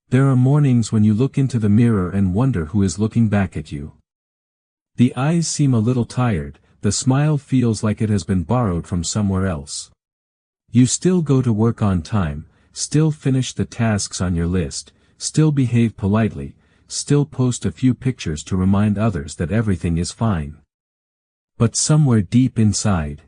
There are mornings when you look into the mirror and wonder who is looking back at you. The eyes seem a little tired, the smile feels like it has been borrowed from somewhere else. You still go to work on time, still finish the tasks on your list, still behave politely, still post a few pictures to remind others that everything is fine. But somewhere deep inside,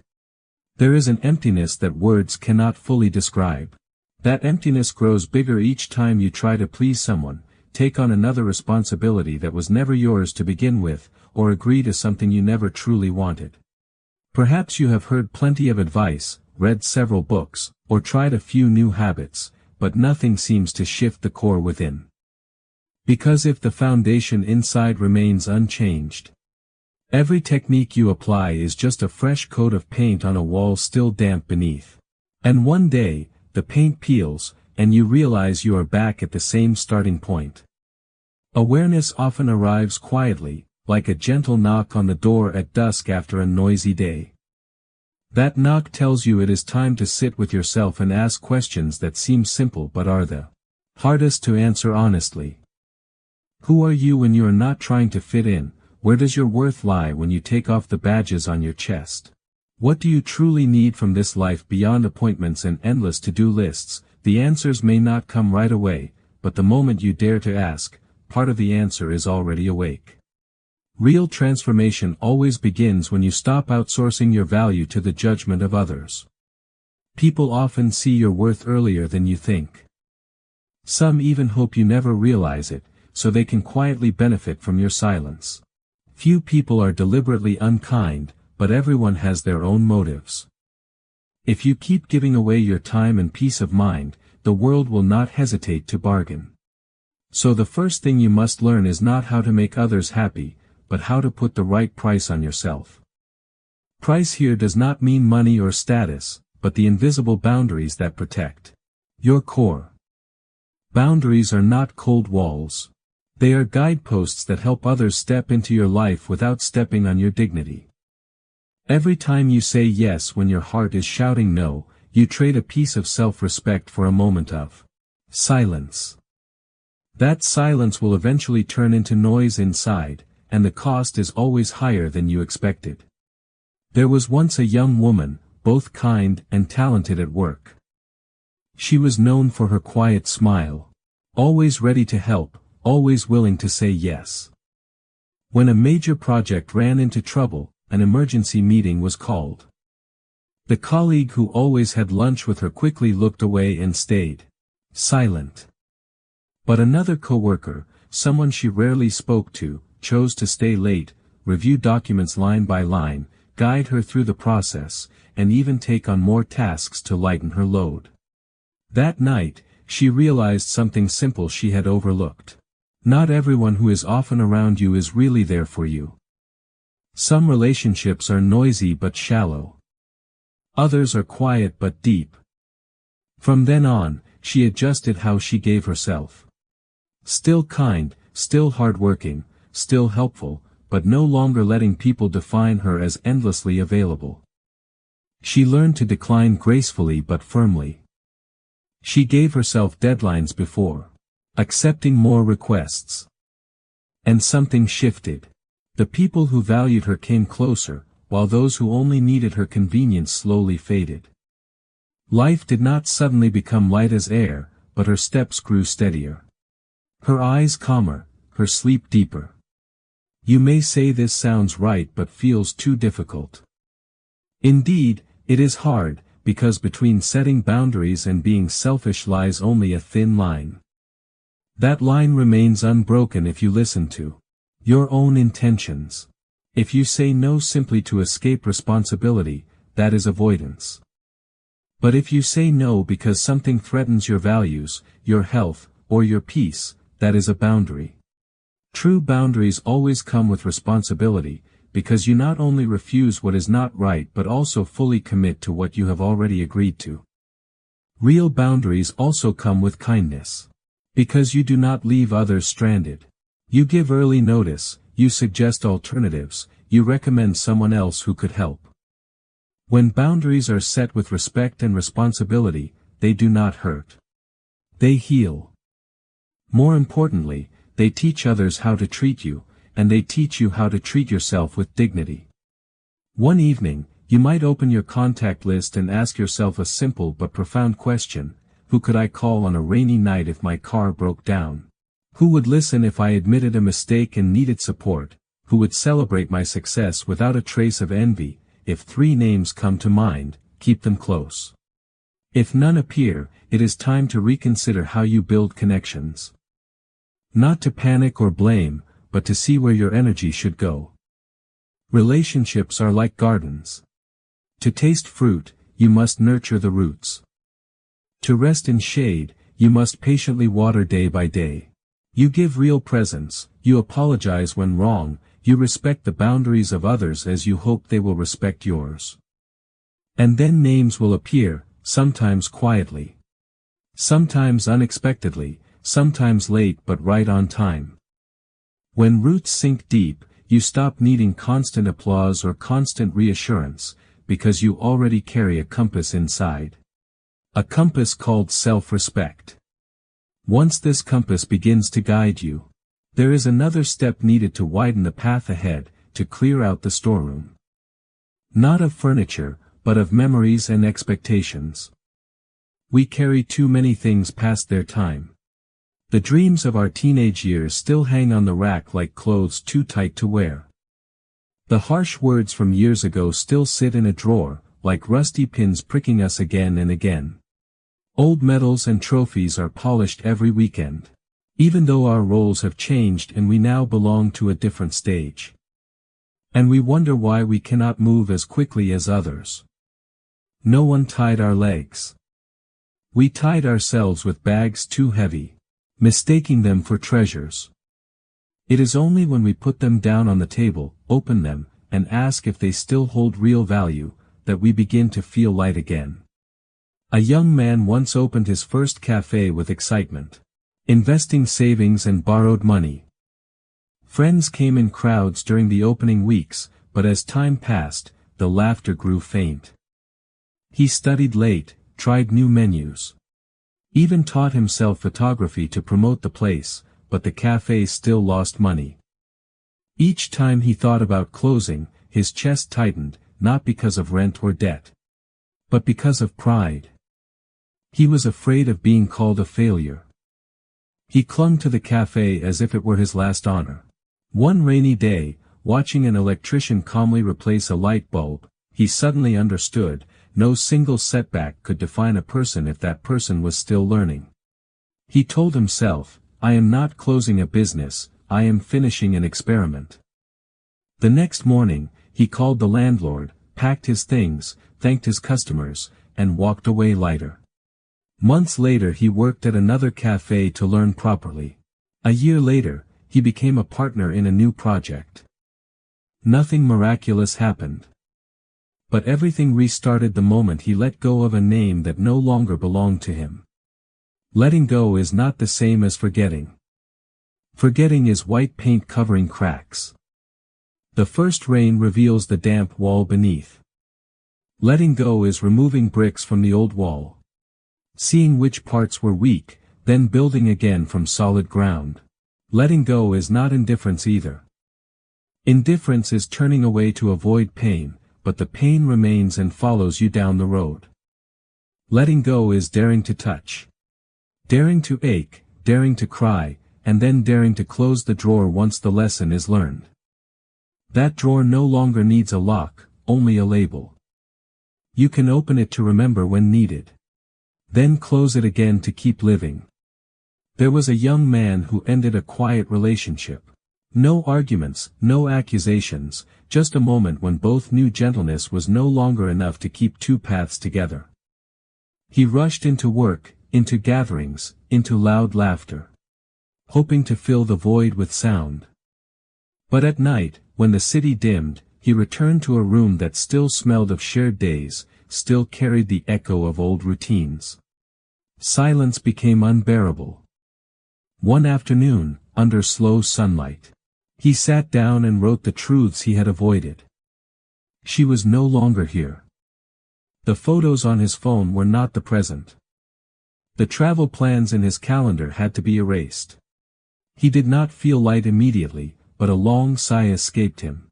there is an emptiness that words cannot fully describe. That emptiness grows bigger each time you try to please someone, take on another responsibility that was never yours to begin with, or agree to something you never truly wanted. Perhaps you have heard plenty of advice, read several books, or tried a few new habits, but nothing seems to shift the core within. Because if the foundation inside remains unchanged, every technique you apply is just a fresh coat of paint on a wall still damp beneath. And one day, the paint peels, and you realize you are back at the same starting point. Awareness often arrives quietly, like a gentle knock on the door at dusk after a noisy day. That knock tells you it is time to sit with yourself and ask questions that seem simple but are the hardest to answer honestly. Who are you when you are not trying to fit in? Where does your worth lie when you take off the badges on your chest? What do you truly need from this life beyond appointments and endless to-do lists? The answers may not come right away, but the moment you dare to ask, part of the answer is already awake. Real transformation always begins when you stop outsourcing your value to the judgment of others. People often see your worth earlier than you think. Some even hope you never realize it, so they can quietly benefit from your silence. Few people are deliberately unkind, but everyone has their own motives. If you keep giving away your time and peace of mind, the world will not hesitate to bargain. So the first thing you must learn is not how to make others happy, but how to put the right price on yourself. Price here does not mean money or status, but the invisible boundaries that protect your core. Boundaries are not cold walls. They are guideposts that help others step into your life without stepping on your dignity. Every time you say yes when your heart is shouting no, you trade a piece of self-respect for a moment of silence. That silence will eventually turn into noise inside, and the cost is always higher than you expected. There was once a young woman, both kind and talented at work. She was known for her quiet smile, always ready to help, always willing to say yes. When a major project ran into trouble, an emergency meeting was called. The colleague who always had lunch with her quickly looked away and stayed silent. But another coworker, someone she rarely spoke to, chose to stay late, review documents line by line, guide her through the process, and even take on more tasks to lighten her load. That night, she realized something simple she had overlooked. Not everyone who is often around you is really there for you. Some relationships are noisy but shallow. Others are quiet but deep. From then on, she adjusted how she gave herself. Still kind, still hardworking, still helpful, but no longer letting people define her as endlessly available. She learned to decline gracefully but firmly. She gave herself deadlines before accepting more requests. And something shifted. The people who valued her came closer, while those who only needed her convenience slowly faded. Life did not suddenly become light as air, but her steps grew steadier. Her eyes calmer, her sleep deeper. You may say this sounds right but feels too difficult. Indeed, it is hard, because between setting boundaries and being selfish lies only a thin line. That line remains unbroken if you listen to your own intentions. If you say no simply to escape responsibility, that is avoidance. But if you say no because something threatens your values, your health, or your peace, that is a boundary. True boundaries always come with responsibility, because you not only refuse what is not right but also fully commit to what you have already agreed to. Real boundaries also come with kindness. Because you do not leave others stranded. You give early notice, you suggest alternatives, you recommend someone else who could help. When boundaries are set with respect and responsibility, they do not hurt. They heal. More importantly, they teach others how to treat you, and they teach you how to treat yourself with dignity. One evening, you might open your contact list and ask yourself a simple but profound question: who could I call on a rainy night if my car broke down? Who would listen if I admitted a mistake and needed support? Who would celebrate my success without a trace of envy? If 3 names come to mind, keep them close. If none appear, it is time to reconsider how you build connections. Not to panic or blame, but to see where your energy should go. Relationships are like gardens. To taste fruit, you must nurture the roots. To rest in shade, you must patiently water day by day. You give real presence, you apologize when wrong, you respect the boundaries of others as you hope they will respect yours. And then names will appear, sometimes quietly. Sometimes unexpectedly, sometimes late but right on time. When roots sink deep, you stop needing constant applause or constant reassurance, because you already carry a compass inside. A compass called self-respect. Once this compass begins to guide you, there is another step needed to widen the path ahead, to clear out the storeroom. Not of furniture, but of memories and expectations. We carry too many things past their time. The dreams of our teenage years still hang on the rack like clothes too tight to wear. The harsh words from years ago still sit in a drawer, like rusty pins pricking us again and again. Old medals and trophies are polished every weekend. Even though our roles have changed and we now belong to a different stage. And we wonder why we cannot move as quickly as others. No one tied our legs. We tied ourselves with bags too heavy, mistaking them for treasures. It is only when we put them down on the table, open them, and ask if they still hold real value, that we begin to feel light again. A young man once opened his first cafe with excitement. Investing savings and borrowed money. Friends came in crowds during the opening weeks, but as time passed, the laughter grew faint. He studied late, tried new menus. Even taught himself photography to promote the place, but the cafe still lost money. Each time he thought about closing, his chest tightened, not because of rent or debt, but because of pride. He was afraid of being called a failure. He clung to the cafe as if it were his last honor. One rainy day, watching an electrician calmly replace a light bulb, he suddenly understood, no single setback could define a person if that person was still learning. He told himself, I am not closing a business, I am finishing an experiment. The next morning, he called the landlord, packed his things, thanked his customers, and walked away lighter. Months later he worked at another cafe to learn properly. A year later, he became a partner in a new project. Nothing miraculous happened. But everything restarted the moment he let go of a name that no longer belonged to him. Letting go is not the same as forgetting. Forgetting is white paint covering cracks. The first rain reveals the damp wall beneath. Letting go is removing bricks from the old wall. Seeing which parts were weak, then building again from solid ground. Letting go is not indifference either. Indifference is turning away to avoid pain, but the pain remains and follows you down the road. Letting go is daring to touch. Daring to ache, daring to cry, and then daring to close the drawer once the lesson is learned. That drawer no longer needs a lock, only a label. You can open it to remember when needed. Then close it again to keep living. There was a young man who ended a quiet relationship. No arguments, no accusations, just a moment when both knew gentleness was no longer enough to keep two paths together. He rushed into work, into gatherings, into loud laughter, hoping to fill the void with sound. But at night, when the city dimmed, he returned to a room that still smelled of shared days, still carried the echo of old routines. Silence became unbearable. One afternoon, under slow sunlight, he sat down and wrote the truths he had avoided. She was no longer here. The photos on his phone were not the present. The travel plans in his calendar had to be erased. He did not feel light immediately, but a long sigh escaped him.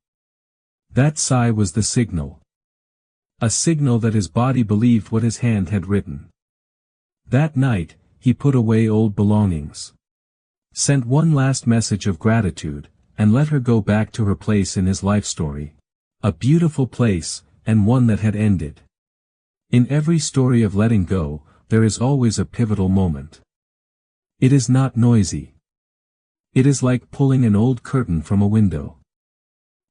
That sigh was the signal. A signal that his body believed what his hand had written. That night, he put away old belongings. Sent one last message of gratitude, and let her go back to her place in his life story. A beautiful place, and one that had ended. In every story of letting go, there is always a pivotal moment. It is not noisy. It is like pulling an old curtain from a window.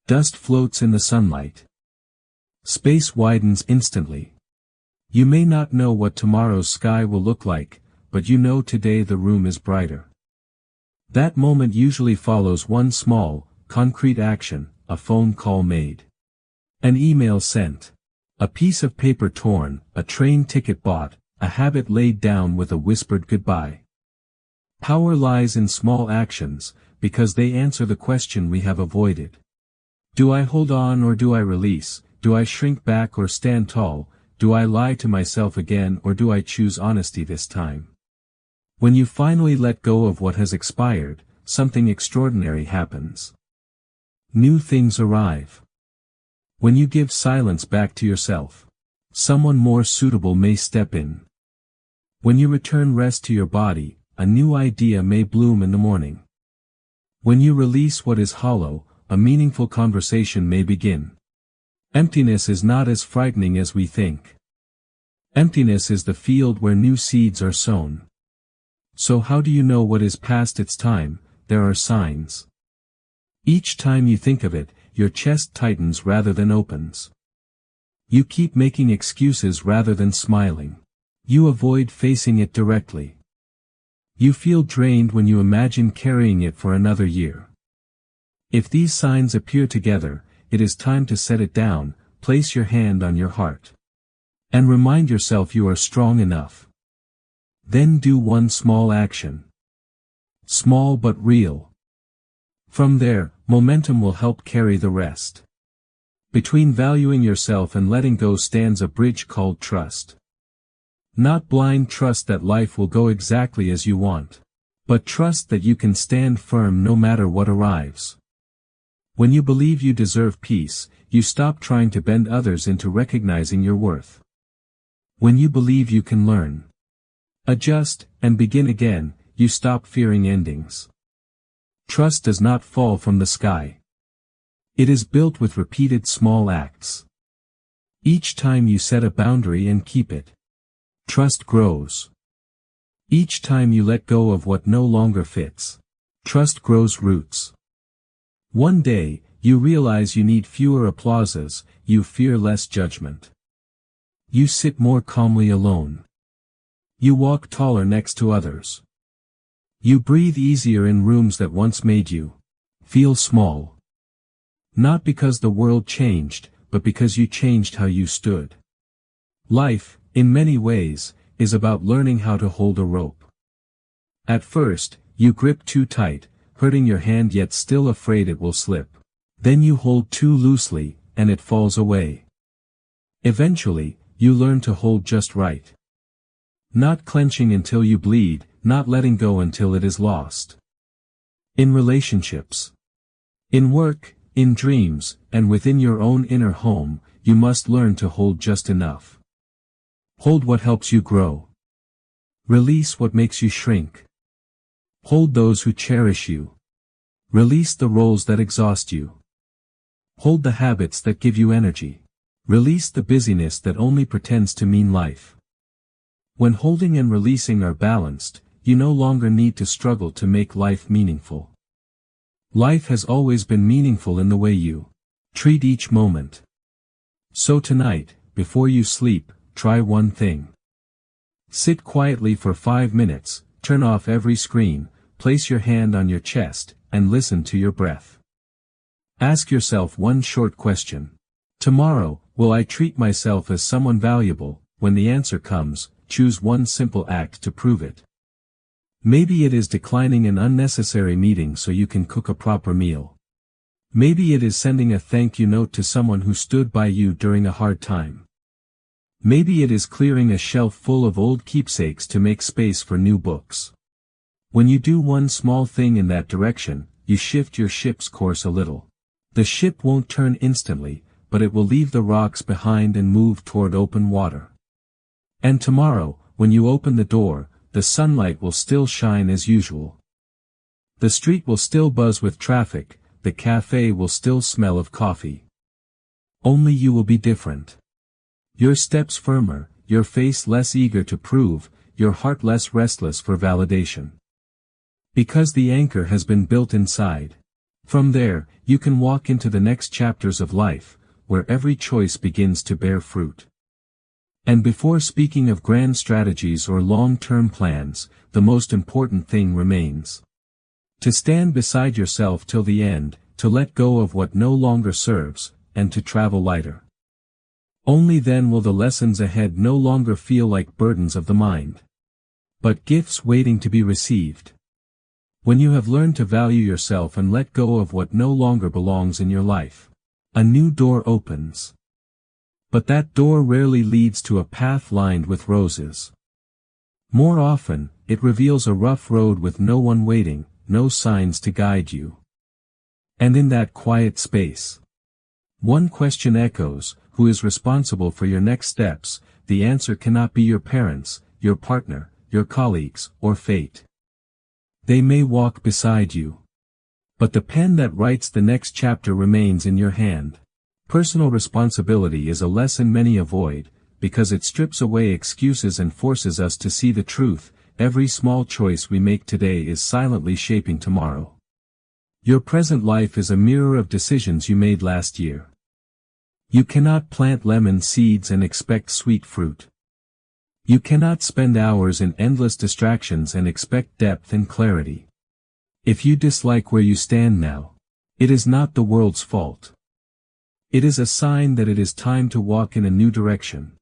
Dust floats in the sunlight. Space widens instantly. You may not know what tomorrow's sky will look like, but you know today the room is brighter. That moment usually follows one small, concrete action, a phone call made. An email sent. A piece of paper torn, a train ticket bought, a habit laid down with a whispered goodbye. Power lies in small actions, because they answer the question we have avoided. Do I hold on or do I release? Do I shrink back or stand tall? Do I lie to myself again or do I choose honesty this time? When you finally let go of what has expired, something extraordinary happens. New things arrive. When you give silence back to yourself, someone more suitable may step in. When you return rest to your body, a new idea may bloom in the morning. When you release what is hollow, a meaningful conversation may begin. Emptiness is not as frightening as we think. Emptiness is the field where new seeds are sown. So how do you know what is past its time? There are signs. Each time you think of it, your chest tightens rather than opens. You keep making excuses rather than smiling. You avoid facing it directly. You feel drained when you imagine carrying it for another year. If these signs appear together, it is time to set it down, place your hand on your heart. And remind yourself you are strong enough. Then do one small action. Small but real. From there, momentum will help carry the rest. Between valuing yourself and letting go stands a bridge called trust. Not blind trust that life will go exactly as you want, but trust that you can stand firm no matter what arrives. When you believe you deserve peace, you stop trying to bend others into recognizing your worth. When you believe you can learn, adjust, and begin again, you stop fearing endings. Trust does not fall from the sky. It is built with repeated small acts. Each time you set a boundary and keep it, trust grows. Each time you let go of what no longer fits, trust grows roots. One day, you realize you need fewer applauses, you fear less judgment. You sit more calmly alone. You walk taller next to others. You breathe easier in rooms that once made you feel small. Not because the world changed, but because you changed how you stood. Life, in many ways, is about learning how to hold a rope. At first, you grip too tight, hurting your hand yet still afraid it will slip. Then you hold too loosely, and it falls away. Eventually, you learn to hold just right. Not clenching until you bleed, not letting go until it is lost. In relationships, in work, in dreams, and within your own inner home, you must learn to hold just enough. Hold what helps you grow. Release what makes you shrink. Hold those who cherish you. Release the roles that exhaust you. Hold the habits that give you energy. Release the busyness that only pretends to mean life. When holding and releasing are balanced, you no longer need to struggle to make life meaningful. Life has always been meaningful in the way you treat each moment. So tonight, before you sleep, try one thing. Sit quietly for 5 minutes, turn off every screen, place your hand on your chest, and listen to your breath. Ask yourself one short question. Tomorrow, will I treat myself as someone valuable? When the answer comes, choose one simple act to prove it. Maybe it is declining an unnecessary meeting so you can cook a proper meal. Maybe it is sending a thank you note to someone who stood by you during a hard time. Maybe it is clearing a shelf full of old keepsakes to make space for new books. When you do one small thing in that direction, you shift your ship's course a little. The ship won't turn instantly, but it will leave the rocks behind and move toward open water. And tomorrow, when you open the door, the sunlight will still shine as usual. The street will still buzz with traffic, the cafe will still smell of coffee. Only you will be different. Your steps firmer, your face less eager to prove, your heart less restless for validation. Because the anchor has been built inside. From there, you can walk into the next chapters of life, where every choice begins to bear fruit. And before speaking of grand strategies or long-term plans, the most important thing remains. To stand beside yourself till the end, to let go of what no longer serves, and to travel lighter. Only then will the lessons ahead no longer feel like burdens of the mind, but gifts waiting to be received. When you have learned to value yourself and let go of what no longer belongs in your life, a new door opens. But that door rarely leads to a path lined with roses. More often, it reveals a rough road with no one waiting, no signs to guide you. And in that quiet space, one question echoes: who is responsible for your next steps? The answer cannot be your parents, your partner, your colleagues, or fate. They may walk beside you, but the pen that writes the next chapter remains in your hand. Personal responsibility is a lesson many avoid, because it strips away excuses and forces us to see the truth. Every small choice we make today is silently shaping tomorrow. Your present life is a mirror of decisions you made last year. You cannot plant lemon seeds and expect sweet fruit. You cannot spend hours in endless distractions and expect depth and clarity. If you dislike where you stand now, it is not the world's fault. It is a sign that it is time to walk in a new direction.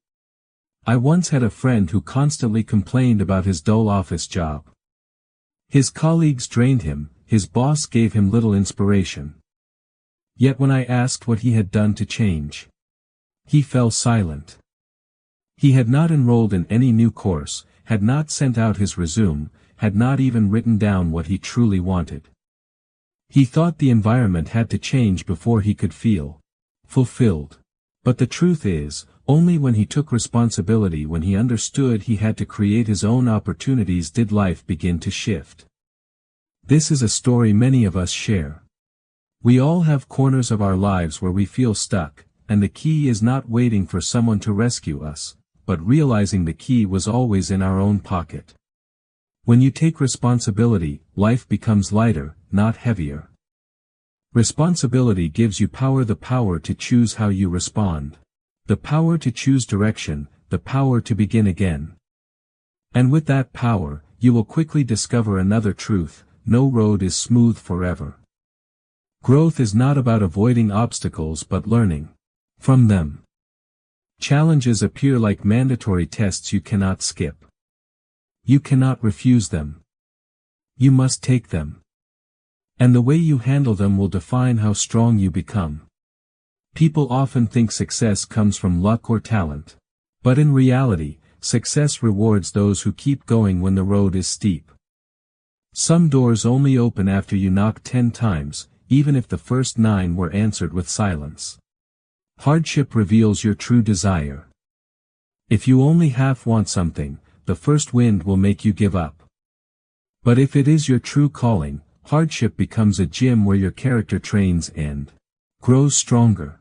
I once had a friend who constantly complained about his dull office job. His colleagues drained him, his boss gave him little inspiration. Yet when I asked what he had done to change, he fell silent. He had not enrolled in any new course, had not sent out his resume, had not even written down what he truly wanted. He thought the environment had to change before he could feel fulfilled. But the truth is, only when he took responsibility, when he understood he had to create his own opportunities, did life begin to shift. This is a story many of us share. We all have corners of our lives where we feel stuck, and the key is not waiting for someone to rescue us, but realizing the key was always in our own pocket. When you take responsibility, life becomes lighter, not heavier. Responsibility gives you power, the power to choose how you respond. The power to choose direction, the power to begin again. And with that power, you will quickly discover another truth: no road is smooth forever. Growth is not about avoiding obstacles but learning from them. Challenges appear like mandatory tests you cannot skip. You cannot refuse them. You must take them. And the way you handle them will define how strong you become. People often think success comes from luck or talent. But in reality, success rewards those who keep going when the road is steep. Some doors only open after you knock 10 times, even if the first 9 were answered with silence. Hardship reveals your true desire. If you only half want something, the first wind will make you give up. But if it is your true calling, hardship becomes a gym where your character trains and grows stronger.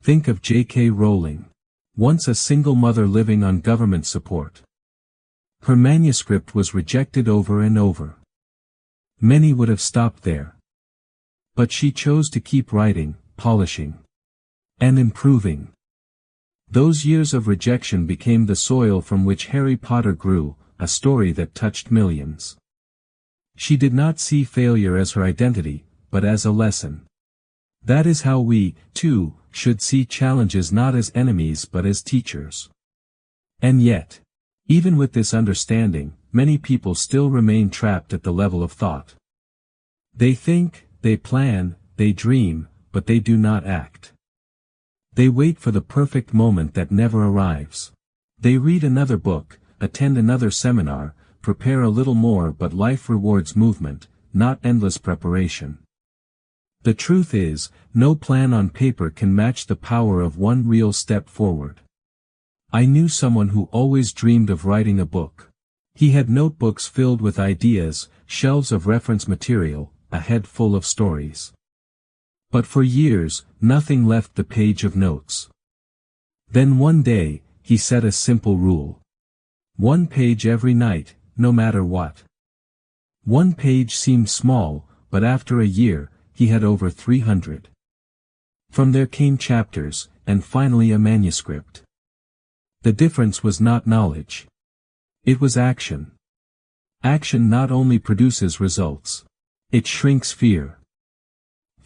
Think of J.K. Rowling. Once a single mother living on government support. Her manuscript was rejected over and over. Many would have stopped there. But she chose to keep writing, polishing, and improving. Those years of rejection became the soil from which Harry Potter grew, a story that touched millions. She did not see failure as her identity, but as a lesson. That is how we, too, should see challenges, not as enemies but as teachers. And yet, even with this understanding, many people still remain trapped at the level of thought. They think, they plan, they dream, but they do not act. They wait for the perfect moment that never arrives. They read another book, attend another seminar, prepare a little more, but life rewards movement, not endless preparation. The truth is, no plan on paper can match the power of one real step forward. I knew someone who always dreamed of writing a book. He had notebooks filled with ideas, shelves of reference material, a head full of stories. But for years, nothing left the page of notes. Then one day, he set a simple rule. 1 page every night, no matter what. 1 page seemed small, but after a year, he had over 300. From there came chapters, and finally a manuscript. The difference was not knowledge. It was action. Action not only produces results. It shrinks fear.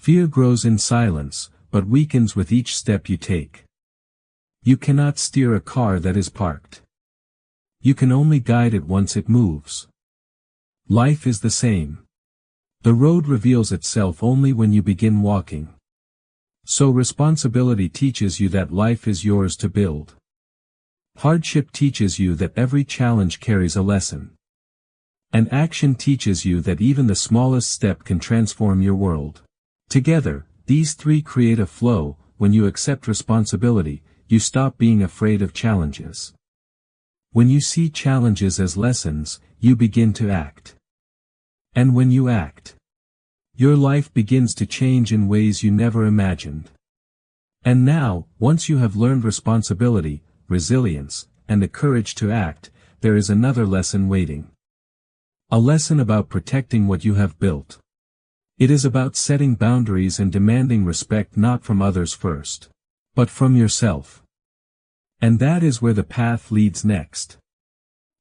Fear grows in silence, but weakens with each step you take. You cannot steer a car that is parked. You can only guide it once it moves. Life is the same. The road reveals itself only when you begin walking. So responsibility teaches you that life is yours to build. Hardship teaches you that every challenge carries a lesson. And action teaches you that even the smallest step can transform your world. Together, these three create a flow. When you accept responsibility, you stop being afraid of challenges. When you see challenges as lessons, you begin to act. And when you act, your life begins to change in ways you never imagined. And now, once you have learned responsibility, resilience, and the courage to act, there is another lesson waiting. A lesson about protecting what you have built. It is about setting boundaries and demanding respect not from others first, but from yourself. And that is where the path leads next.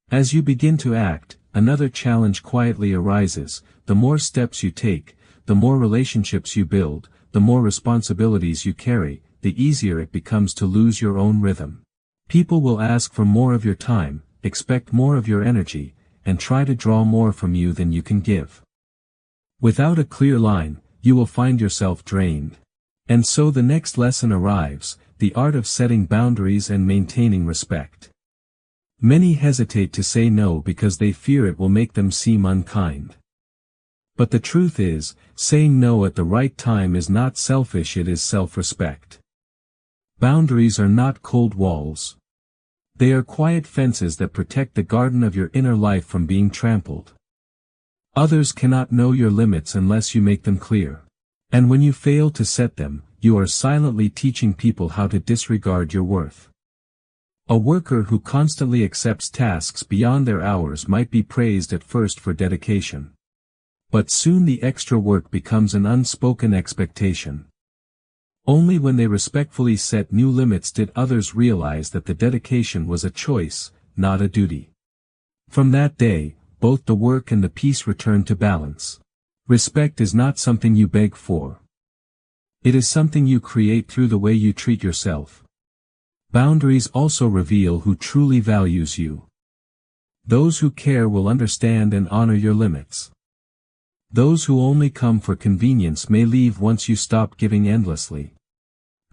As you begin to act, another challenge quietly arises. The more steps you take, the more relationships you build, the more responsibilities you carry, the easier it becomes to lose your own rhythm. People will ask for more of your time, expect more of your energy, and try to draw more from you than you can give. Without a clear line, you will find yourself drained. And so the next lesson arrives, the art of setting boundaries and maintaining respect. Many hesitate to say no because they fear it will make them seem unkind. But the truth is, saying no at the right time is not selfish, it is self-respect. Boundaries are not cold walls. They are quiet fences that protect the garden of your inner life from being trampled. Others cannot know your limits unless you make them clear. And when you fail to set them, you are silently teaching people how to disregard your worth. A worker who constantly accepts tasks beyond their hours might be praised at first for dedication. But soon the extra work becomes an unspoken expectation. Only when they respectfully set new limits did others realize that the dedication was a choice, not a duty. From that day, both the work and the peace return to balance. Respect is not something you beg for. It is something you create through the way you treat yourself. Boundaries also reveal who truly values you. Those who care will understand and honor your limits. Those who only come for convenience may leave once you stop giving endlessly.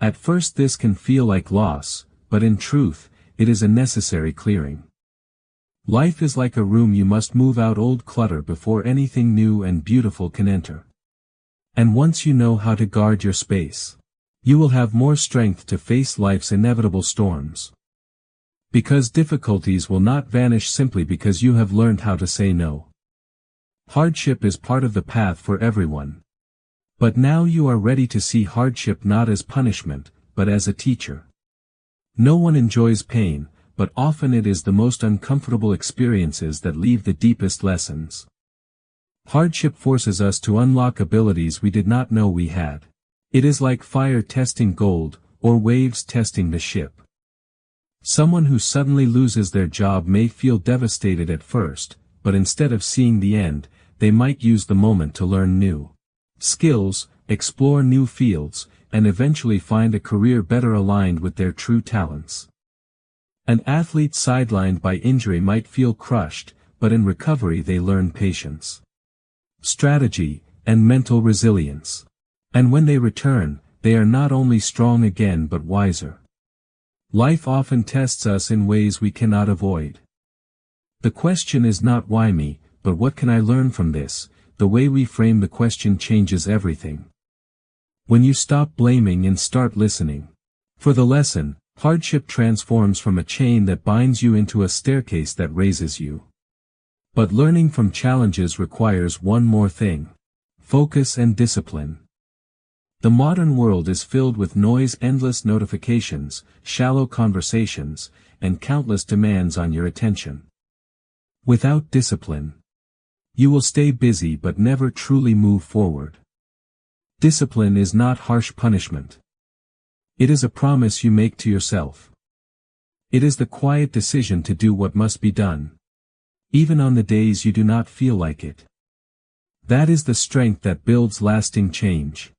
At first this can feel like loss, but in truth, it is a necessary clearing. Life is like a room, you must move out old clutter before anything new and beautiful can enter. And once you know how to guard your space, you will have more strength to face life's inevitable storms. Because difficulties will not vanish simply because you have learned how to say no. Hardship is part of the path for everyone. But now you are ready to see hardship not as punishment, but as a teacher. No one enjoys pain, but often it is the most uncomfortable experiences that leave the deepest lessons. Hardship forces us to unlock abilities we did not know we had. It is like fire testing gold, or waves testing the ship. Someone who suddenly loses their job may feel devastated at first, but instead of seeing the end, they might use the moment to learn new skills, explore new fields, and eventually find a career better aligned with their true talents. An athlete sidelined by injury might feel crushed, but in recovery they learn patience, strategy, and mental resilience. And when they return, they are not only strong again but wiser. Life often tests us in ways we cannot avoid. The question is not why me, but what can I learn from this? The way we frame the question changes everything. When you stop blaming and start listening for the lesson, hardship transforms from a chain that binds you into a staircase that raises you. But learning from challenges requires one more thing: focus and discipline. The modern world is filled with noise, endless notifications, shallow conversations, and countless demands on your attention. Without discipline, you will stay busy but never truly move forward. Discipline is not harsh punishment. It is a promise you make to yourself. It is the quiet decision to do what must be done, even on the days you do not feel like it. That is the strength that builds lasting change.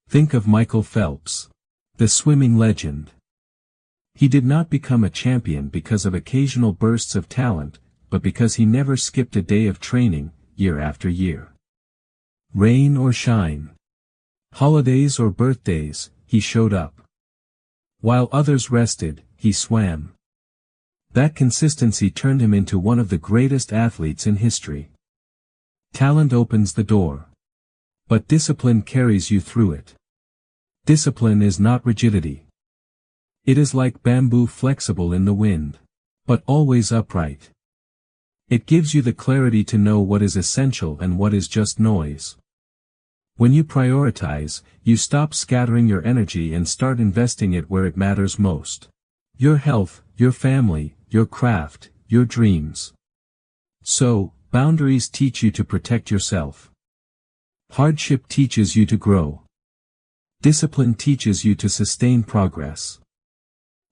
Think of Michael Phelps, the swimming legend. He did not become a champion because of occasional bursts of talent, but because he never skipped a day of training, year after year. Rain or shine, holidays or birthdays, he showed up. While others rested, he swam. That consistency turned him into one of the greatest athletes in history. Talent opens the door, but discipline carries you through it. Discipline is not rigidity. It is like bamboo, flexible in the wind, but always upright. It gives you the clarity to know what is essential and what is just noise. When you prioritize, you stop scattering your energy and start investing it where it matters most. Your health, your family, your craft, your dreams. So, boundaries teach you to protect yourself. Hardship teaches you to grow. Discipline teaches you to sustain progress.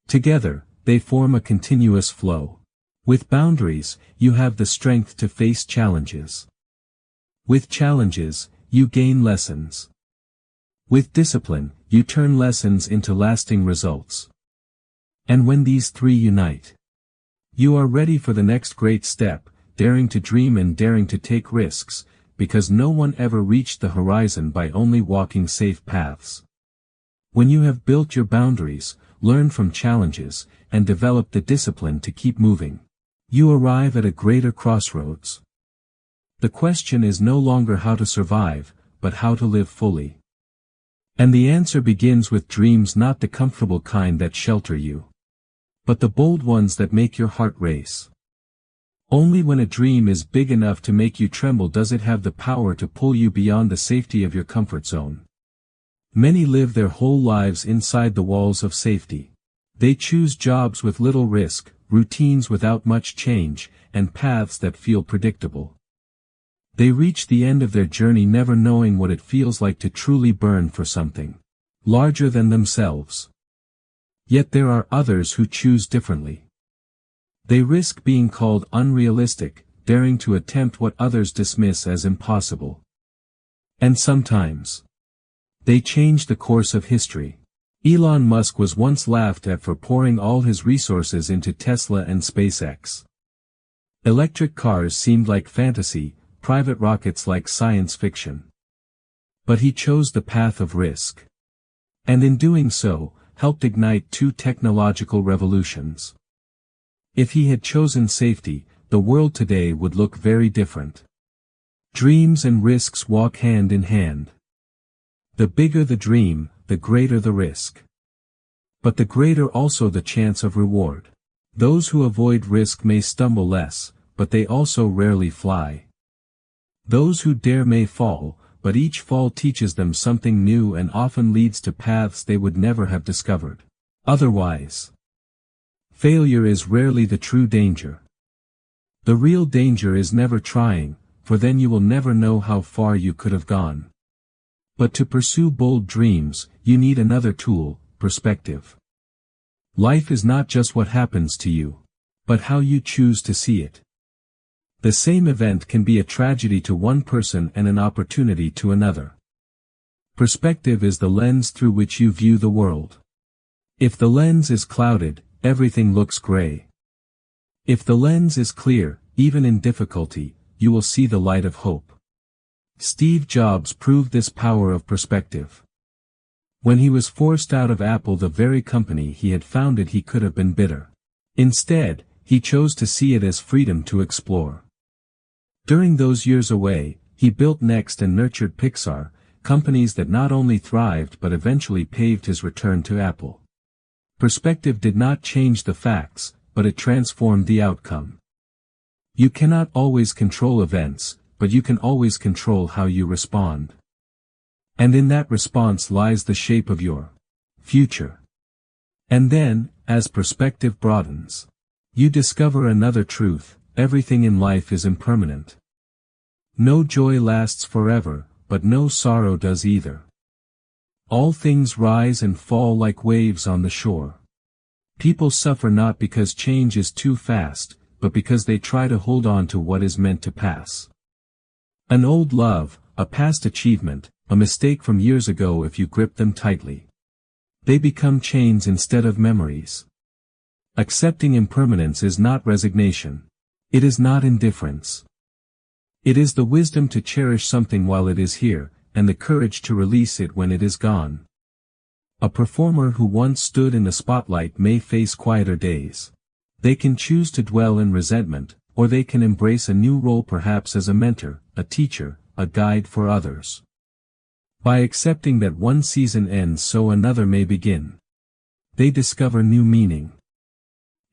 Together, they form a continuous flow. With boundaries, you have the strength to face challenges. With challenges, you gain lessons. With discipline, you turn lessons into lasting results. And when these three unite, you are ready for the next great step, daring to dream and daring to take risks, because no one ever reached the horizon by only walking safe paths. When you have built your boundaries, learned from challenges, and developed the discipline to keep moving, you arrive at a greater crossroads. The question is no longer how to survive, but how to live fully. And the answer begins with dreams, not the comfortable kind that shelter you, but the bold ones that make your heart race. Only when a dream is big enough to make you tremble does it have the power to pull you beyond the safety of your comfort zone. Many live their whole lives inside the walls of safety. They choose jobs with little risk, routines without much change, and paths that feel predictable. They reach the end of their journey never knowing what it feels like to truly burn for something larger than themselves. Yet there are others who choose differently. They risk being called unrealistic, daring to attempt what others dismiss as impossible. And sometimes, they change the course of history. Elon Musk was once laughed at for pouring all his resources into Tesla and SpaceX. Electric cars seemed like fantasy, private rockets like science fiction. But he chose the path of risk. And in doing so, helped ignite two technological revolutions. If he had chosen safety, the world today would look very different. Dreams and risks walk hand in hand. The bigger the dream, the greater the risk. But the greater also the chance of reward. Those who avoid risk may stumble less, but they also rarely fly. Those who dare may fall, but each fall teaches them something new and often leads to paths they would never have discovered otherwise. Failure is rarely the true danger. The real danger is never trying, for then you will never know how far you could have gone. But to pursue bold dreams, you need another tool, perspective. Life is not just what happens to you, but how you choose to see it. The same event can be a tragedy to one person and an opportunity to another. Perspective is the lens through which you view the world. If the lens is clouded, everything looks gray. If the lens is clear, even in difficulty, you will see the light of hope. Steve Jobs proved this power of perspective. When he was forced out of Apple, the very company he had founded, he could have been bitter. Instead, he chose to see it as freedom to explore. During those years away, he built Next and nurtured Pixar, companies that not only thrived but eventually paved his return to Apple. Perspective did not change the facts, but it transformed the outcome. You cannot always control events, but you can always control how you respond. And in that response lies the shape of your future. And then, as perspective broadens, you discover another truth: everything in life is impermanent. No joy lasts forever, but no sorrow does either. All things rise and fall like waves on the shore. People suffer not because change is too fast, but because they try to hold on to what is meant to pass. An old love, a past achievement, a mistake from years ago, if you grip them tightly, they become chains instead of memories. Accepting impermanence is not resignation. It is not indifference. It is the wisdom to cherish something while it is here, and the courage to release it when it is gone. A performer who once stood in the spotlight may face quieter days. They can choose to dwell in resentment, or they can embrace a new role, perhaps as a mentor, a teacher, a guide for others. By accepting that one season ends so another may begin, they discover new meaning.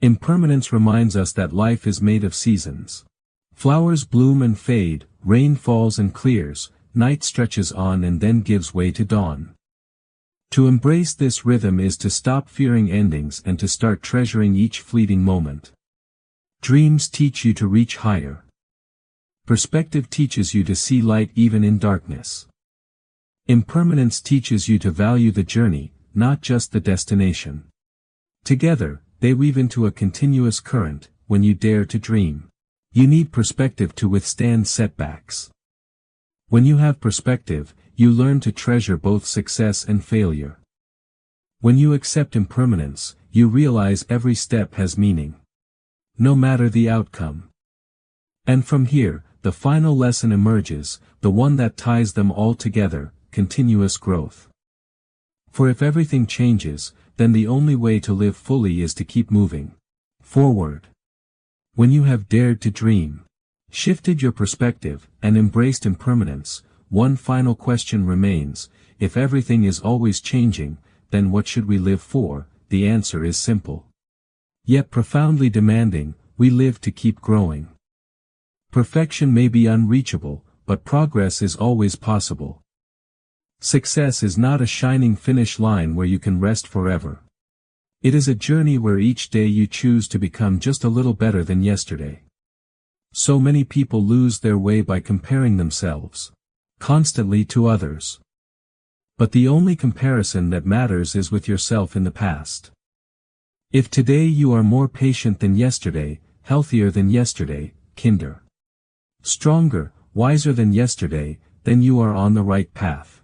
Impermanence reminds us that life is made of seasons. Flowers bloom and fade, rain falls and clears, night stretches on and then gives way to dawn. To embrace this rhythm is to stop fearing endings and to start treasuring each fleeting moment. Dreams teach you to reach higher. Perspective teaches you to see light even in darkness. Impermanence teaches you to value the journey, not just the destination. Together, they weave into a continuous current. When you dare to dream, you need perspective to withstand setbacks. When you have perspective, you learn to treasure both success and failure. When you accept impermanence, you realize every step has meaning, no matter the outcome. And from here, the final lesson emerges, the one that ties them all together: continuous growth. For if everything changes, then the only way to live fully is to keep moving forward. When you have dared to dream, shifted your perspective, and embraced impermanence, one final question remains: if everything is always changing, then what should we live for? The answer is simple, yet profoundly demanding: we live to keep growing. Perfection may be unreachable, but progress is always possible. Success is not a shining finish line where you can rest forever. It is a journey where each day you choose to become just a little better than yesterday. So many people lose their way by comparing themselves constantly to others. But the only comparison that matters is with yourself in the past. If today you are more patient than yesterday, healthier than yesterday, kinder, stronger, wiser than yesterday, then you are on the right path.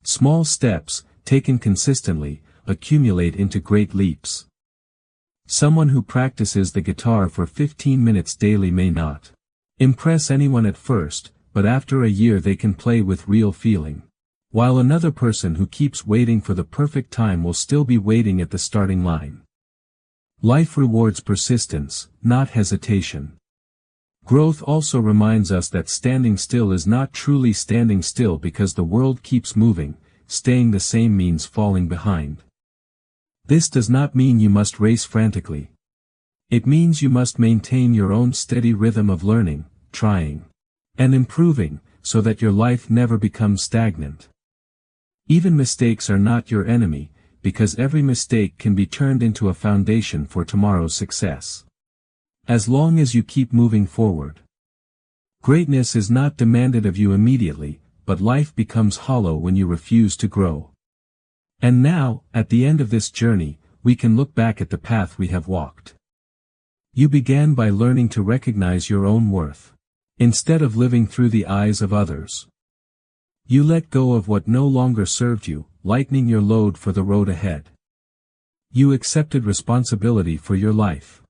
Small steps, taken consistently, accumulate into great leaps. Someone who practices the guitar for 15 minutes daily may not impress anyone at first, but after a year they can play with real feeling. While another person who keeps waiting for the perfect time will still be waiting at the starting line. Life rewards persistence, not hesitation. Growth also reminds us that standing still is not truly standing still because the world keeps moving. Staying the same means falling behind. This does not mean you must race frantically. It means you must maintain your own steady rhythm of learning, trying, and improving, so that your life never becomes stagnant. Even mistakes are not your enemy, because every mistake can be turned into a foundation for tomorrow's success. As long as you keep moving forward. Greatness is not demanded of you immediately, but life becomes hollow when you refuse to grow. And now, at the end of this journey, we can look back at the path we have walked. You began by learning to recognize your own worth, instead of living through the eyes of others. You let go of what no longer served you, lightening your load for the road ahead. You accepted responsibility for your life,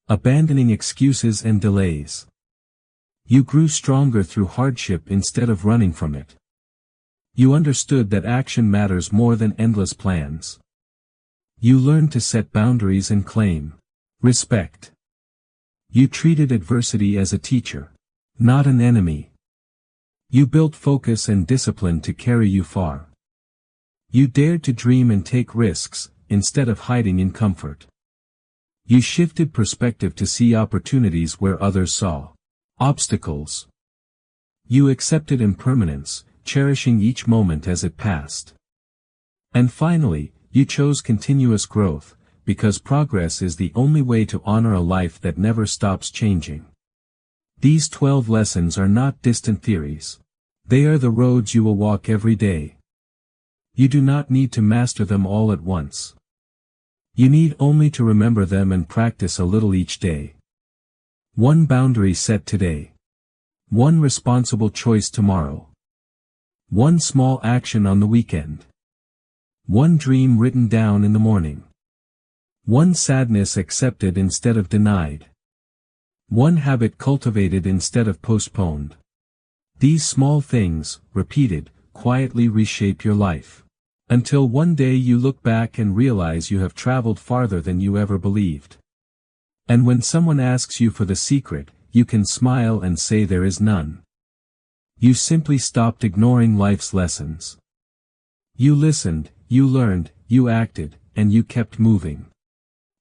abandoning excuses and delays. You grew stronger through hardship instead of running from it. You understood that action matters more than endless plans. You learned to set boundaries and claim respect. You treated adversity as a teacher, not an enemy. You built focus and discipline to carry you far. You dared to dream and take risks, instead of hiding in comfort. You shifted perspective to see opportunities where others saw obstacles. You accepted impermanence, cherishing each moment as it passed. And finally, you chose continuous growth, because progress is the only way to honor a life that never stops changing. These 12 lessons are not distant theories. They are the roads you will walk every day. You do not need to master them all at once. You need only to remember them and practice a little each day. One boundary set today. One responsible choice tomorrow. One small action on the weekend. One dream written down in the morning. One sadness accepted instead of denied. One habit cultivated instead of postponed. These small things, repeated, quietly reshape your life. Until one day you look back and realize you have traveled farther than you ever believed. And when someone asks you for the secret, you can smile and say there is none. You simply stopped ignoring life's lessons. You listened, you learned, you acted, and you kept moving.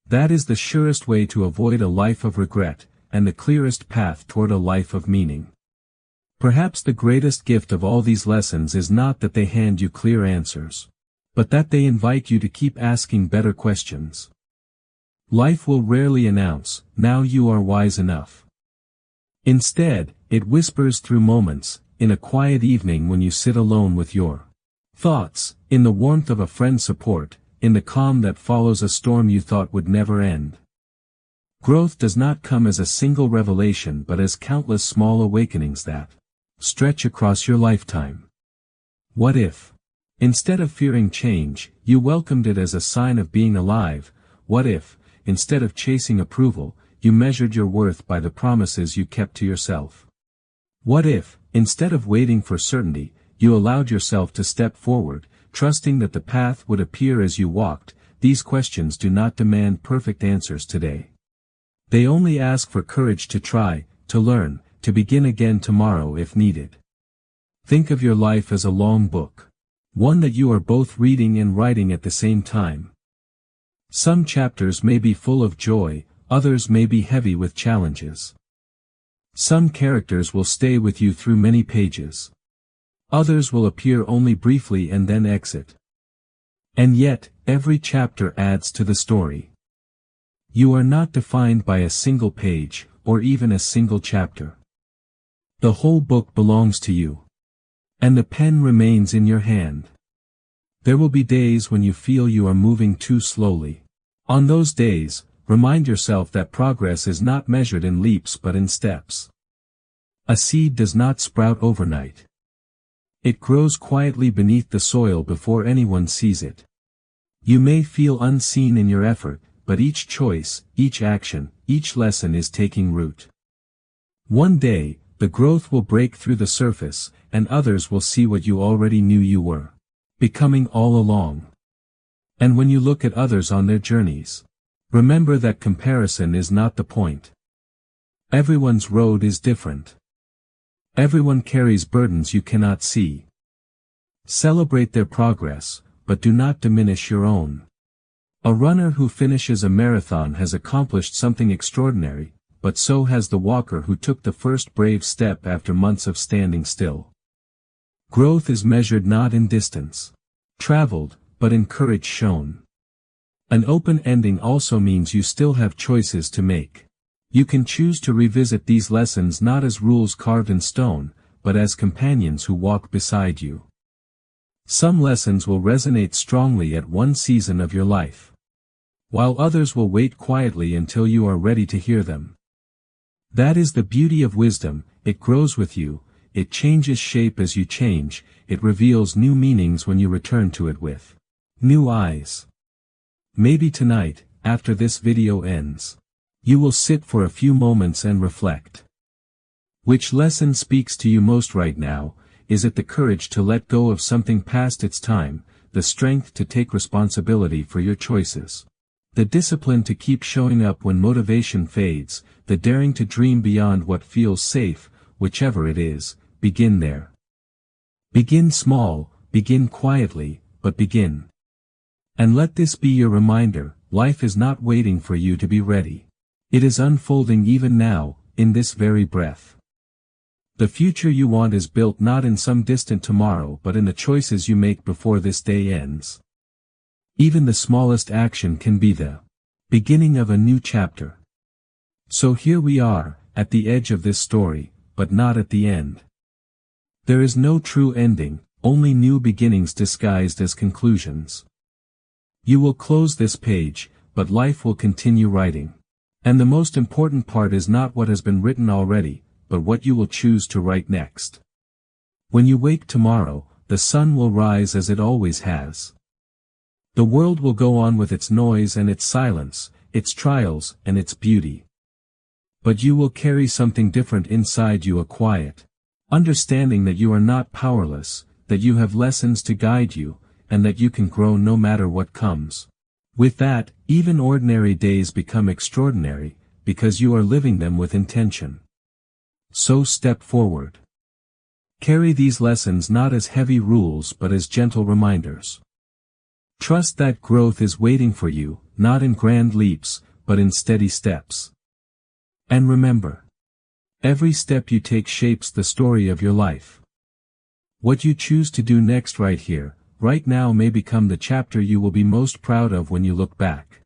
That is the surest way to avoid a life of regret, and the clearest path toward a life of meaning. Perhaps the greatest gift of all these lessons is not that they hand you clear answers, but that they invite you to keep asking better questions. Life will rarely announce, "Now you are wise enough." Instead, it whispers through moments, in a quiet evening when you sit alone with your thoughts, in the warmth of a friend's support, in the calm that follows a storm you thought would never end. Growth does not come as a single revelation but as countless small awakenings that stretch across your lifetime. What if, instead of fearing change, you welcomed it as a sign of being alive? What if, instead of chasing approval, you measured your worth by the promises you kept to yourself? What if, instead of waiting for certainty, you allowed yourself to step forward, trusting that the path would appear as you walked? These questions do not demand perfect answers today. They only ask for courage to try, to learn, to begin again tomorrow if needed. Think of your life as a long book. One that you are both reading and writing at the same time. Some chapters may be full of joy, others may be heavy with challenges. Some characters will stay with you through many pages. Others will appear only briefly and then exit. And yet, every chapter adds to the story. You are not defined by a single page, or even a single chapter. The whole book belongs to you. And the pen remains in your hand. There will be days when you feel you are moving too slowly. On those days, remind yourself that progress is not measured in leaps but in steps. A seed does not sprout overnight. It grows quietly beneath the soil before anyone sees it. You may feel unseen in your effort, but each choice, each action, each lesson is taking root. One day, the growth will break through the surface, and others will see what you already knew you were becoming all along. And when you look at others on their journeys, remember that comparison is not the point. Everyone's road is different. Everyone carries burdens you cannot see. Celebrate their progress, but do not diminish your own. A runner who finishes a marathon has accomplished something extraordinary, but so has the walker who took the first brave step after months of standing still. Growth is measured not in distance traveled, but in courage shown. An open ending also means you still have choices to make. You can choose to revisit these lessons not as rules carved in stone, but as companions who walk beside you. Some lessons will resonate strongly at one season of your life, while others will wait quietly until you are ready to hear them. That is the beauty of wisdom. It grows with you, it changes shape as you change, it reveals new meanings when you return to it with new eyes. Maybe tonight, after this video ends, you will sit for a few moments and reflect. Which lesson speaks to you most right now? Is it the courage to let go of something past its time, the strength to take responsibility for your choices? The discipline to keep showing up when motivation fades, the daring to dream beyond what feels safe, whichever it is, begin there. Begin small, begin quietly, but begin. And let this be your reminder, life is not waiting for you to be ready. It is unfolding even now, in this very breath. The future you want is built not in some distant tomorrow but in the choices you make before this day ends. Even the smallest action can be the beginning of a new chapter. So here we are, at the edge of this story, but not at the end. There is no true ending, only new beginnings disguised as conclusions. You will close this page, but life will continue writing. And the most important part is not what has been written already, but what you will choose to write next. When you wake tomorrow, the sun will rise as it always has. The world will go on with its noise and its silence, its trials and its beauty. But you will carry something different inside you, a quiet understanding that you are not powerless, that you have lessons to guide you, and that you can grow no matter what comes. With that, even ordinary days become extraordinary, because you are living them with intention. So step forward. Carry these lessons not as heavy rules but as gentle reminders. Trust that growth is waiting for you, not in grand leaps, but in steady steps. And remember, every step you take shapes the story of your life. What you choose to do next right here, right now may become the chapter you will be most proud of when you look back.